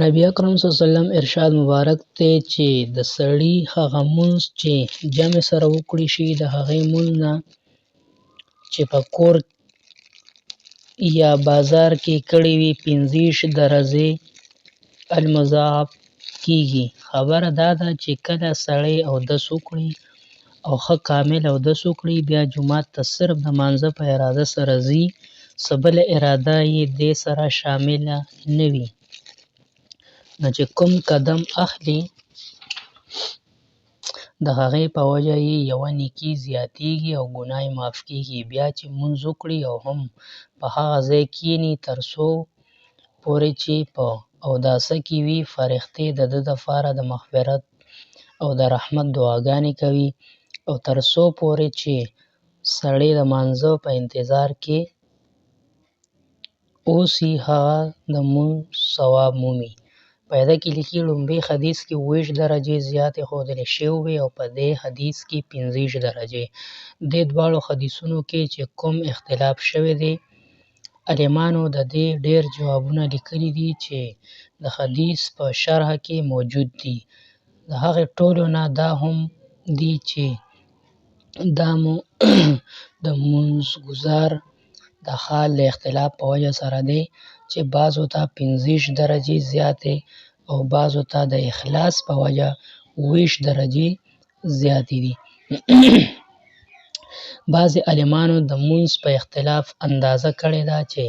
نبی اکرم صلی الله علیه وسلم ارشاد مبارک دی چې د سړي هغه مونځ چې جمع سره وکړي شي د هغې مونځ نه چې په کور یا بازار کې کړی وي 25 درجې المضاعف کیږي. خبره دا ده چې کله سړی اودس وکړي او ښه کامل اودس وکړي بیا جومات ته صرف د مانځه په اراده سره ځي، څه بله اراده یې دې سره شامله نه وي، نو چې کوم قدم اخلي د هغې په وجه یې یوه نیکي زیاتیږي او ګناه یې معاف کیږي. بیا چې مونځ وکړي او هم په هغه ځای کیني تر څو پورې چې په اوداسه کې وي، فرښتې د ده دپاره د مغفرت او د رحمت دعاګانې کوي، او تر څو پورې چې سړی د مانځه په انتظار کې اوسي هغه د مونځ ثواب مومي. په ایده کې لیکي لومړي حدیث کې 27 درجې زیاتې ښودلی شوې وې او په دې حدیث کې 25 درجې. دې دواړو حدیثونو کې چې کوم اختلاف شوی دی، عالمانو د دې ډېر جوابونه لیکلي دي چې د حدیث په شرح کې موجود دي. د هغې ټولو نه دا هم دي چې دا مو د مونځګزار د حال د اختلاف په وجه سره دی چې بعضو ته 25 درجې زیاتې او بعضو ته د اخلاص په وجه 20 درجې زیاتې دي. بعضې عالمانو د مونځ په اختلاف اندازه کړې ده چې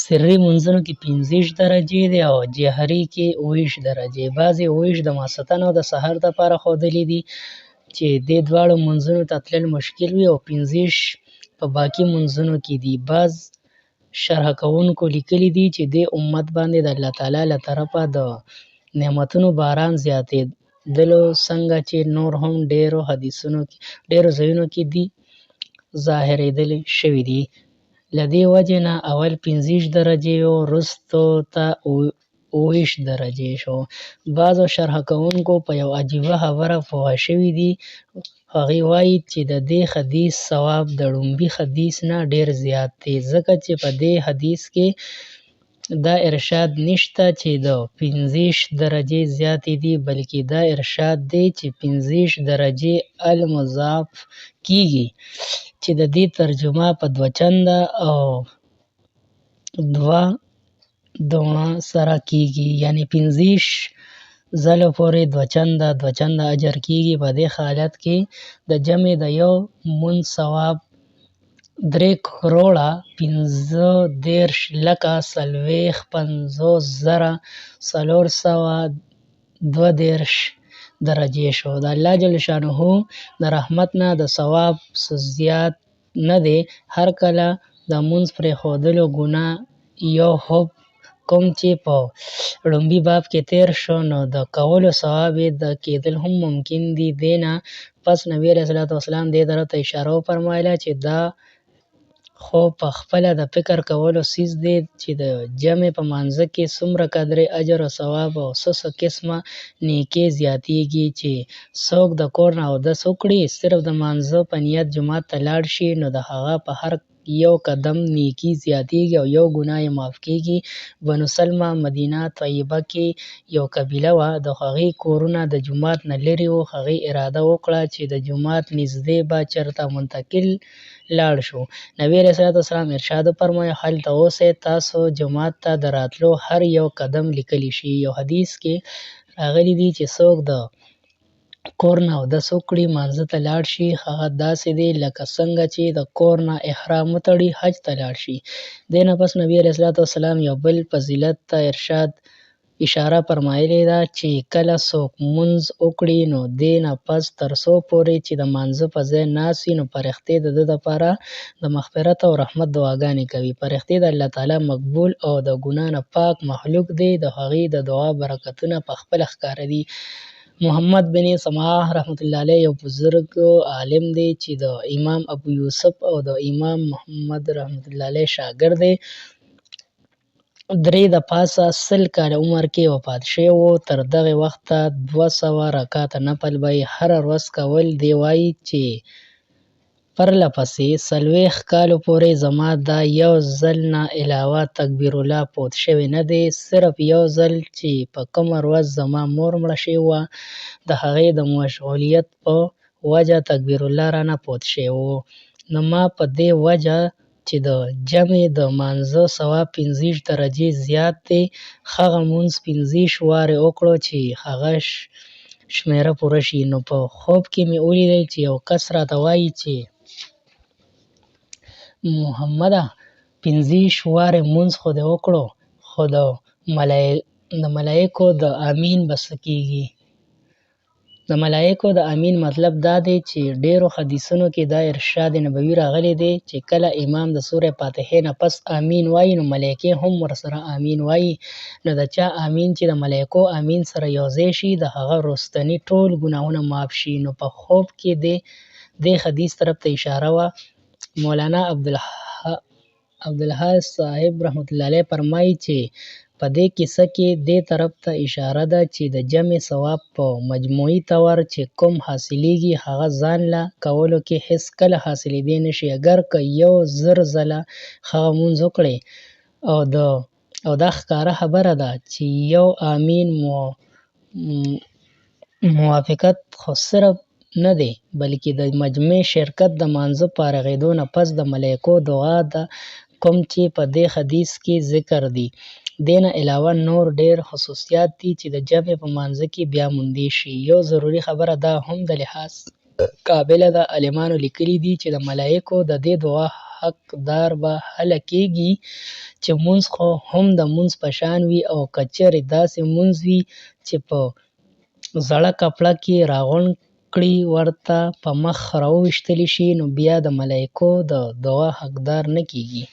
سري مونځونو کې 25 درجې دی او جهري کې 20 درجې. بعضې 20 د ماخوستن او د سحر دپاره ښودلي دي چې دې دواړو مونځونو ته تلل مشکل وي او 25 په باقي مونځونو کې دي. بعض شرح کوونکو لیکلي دي چې دې امت باندې د الله تعالی له طرفه د نعمتونو باران زیاتېدلو څنګه چې نور هم ډېرو حدیثونو کې ډېرو ځایونو کې دي ظاهرېدلې شوي دي. له دې وجې نه اول 25 درجې و وروستو ته 20 درجې شو. بعضو شرح کوونکو په یو عجیبه خبره پوه شوي دي. هغې وایي چې د دې حدیث ثواب د لومړي حدیث نه ډېر زیات دی، ځکه چې په دې حدیث کې دا ارشاد نشته چې د 25 درجې زیاتې دي، بلکې دا ارشاد دی چې 25 درجې المضاعف کیږي، چې د دې ترجمه په 2 چنده او 2 دوړه سره کیږي، یعنی 25 ځله پورې 2 چنده اجر کیږي. په دې حالت کې د جمع د یو مونځ ثواب 3,40,50,432 درجې شو. د الله جل شانه د رحمت نه د ثواب څه زیات نه دی. هر کله د مونځ پرېښودلو ګناه یو حب کوم چې په لومړي باب کې تیر شو، نو د کولو ثواب یې د کېدل هم ممکن دي. دې نه پس نبي علیه الصلاة والسلام دې طرف ته اشاره وفرمایله چې دا خو په خپله د فکر کولو څیز دی چې د جمع په مانځه کې څومره قدرې اجر او ثواب او څه قسمه نیکۍ زیاتیږي. چې څوک د کور نه اودس وکړي، صرف د مانځه په نیت جومات ته لاړ شي، نو د هغه په هر یو قدم نیکي زیاتیږي او یو ګناه یې معاف کیږي. بنو سلمه مدینه طیبه کې یو قبیله وه، د هغې کورونه د جومات نه لرې وو. هغې اراده وکړه چې د جومات نږدې به چېرته منتقل لاړ شو. نبي علیه الصلاة والسلام ارشاد وفرمایه هلته اوسئ، تاسو جومات ته د راتلو هر یو قدم لیکلی شي. یو حدیث کې راغلی دی چې څوک د کور نه اودس وکړي مانځه ته لاړ شي، هغه داسې دی لکه څنګه چې د کور نه احرام وتړي حج ته لاړ شي. دې نه پس نبي علیه الصلاة والسلام یو بل فضیلت ته اشاره فرمایلې ده چې کله څوک مونځ وکړي نو دې نه پس تر څو پورې چې د مانځه په ځای ناست وي، نو فرښتې د ده دپاره د مغفرت او رحمت دعاګانې کوي. فرښتې د الله تعالی مقبول او د ګناه نه پاک مخلوق دی، د هغې د دعا برکتونه په خپله ښکاره دي. محمد بن سماح رحمت الله علیه یو بزرګ عالم دی چې د امام ابو یوسف او د امام محمد رحمت الله علیه شاګرد دی. 3 د پاسه 100 کاله عمر کې وفات شوی و. تر دغې وخته 200 رکعته نفل به یې هره ورځ کول. دی وایي چې پرله پسې 40 کالو پورې زما دا یو ځل نه علاوه تکبیر الله فوت شوی نه دی. صرف یو ځل چې په کومه ورځ زما مور مړه شوې وه، د هغې د مشغولیت په وجه تکبیر الله رانه فوت شوی و. نو ما په دې وجه چې د جمعې د مانځه ثواب 45 درجې زیات دی، هغه مونځ 45 وارې وکړو چې هغه شمېره پوره شي. نو په خوب کې مې ولیدل چې یو کس راته وایي چې محمده 45 وارې مونځ خو دې وکړو، خو د ملایکو د امین به څه کېږي؟ د ملایکو د امین مطلب دا دی چې ډیرو حدیثونو کې دا ارشاد نبوي راغلی دی چې کله امام د سوره فاتحې نه پس امین وایي نو ملایکې هم ورسره امین وایي. نو د چا امین چې د ملایکو امین سره یوځای شي د هغه وروستني ټول ګناهونه معاف شي. نو په خوب کې دې حدیث طرف ته اشاره وه. مولانا عبدالحی صاحب رحمت الله علیه فرمایي چې په دې کیسه کې دې طرف ته اشاره ده چې د جمع ثواب په مجموعي طور چې کوم حاصلیږي هغه ځان له کولو کې هیڅ کله حاصلېدی نشي. اگر که 1000 ځله هغه مونځ وکړې او دا ښکاره خبره ده چې یو امین موافقت خو صرف نه دی بلکې د مجمع شرکت د مانځه فارغېدو نه پس د ملایکو دعا ده کوم چې په دې حدیث کې ذکر دي. دې نه علاوه نور ډېر خصوصیات دي چې د جمع په مانځه کې بیا موندی شي. یو ضروري خبره دا هم د لحاظ قابله ده، عالمانو لیکلي دي چې د ملایکو د دې دعا حقدار به هله کېږي چې مونځ خو هم د مونځ په شان وي، او که چېرې داسې مونځ وي چې په زړه کپړه کې راغونډ کړي ورته په مخ راوویشتلی شي نو بیا د ملایکو د دعا حقدار نه کېږي.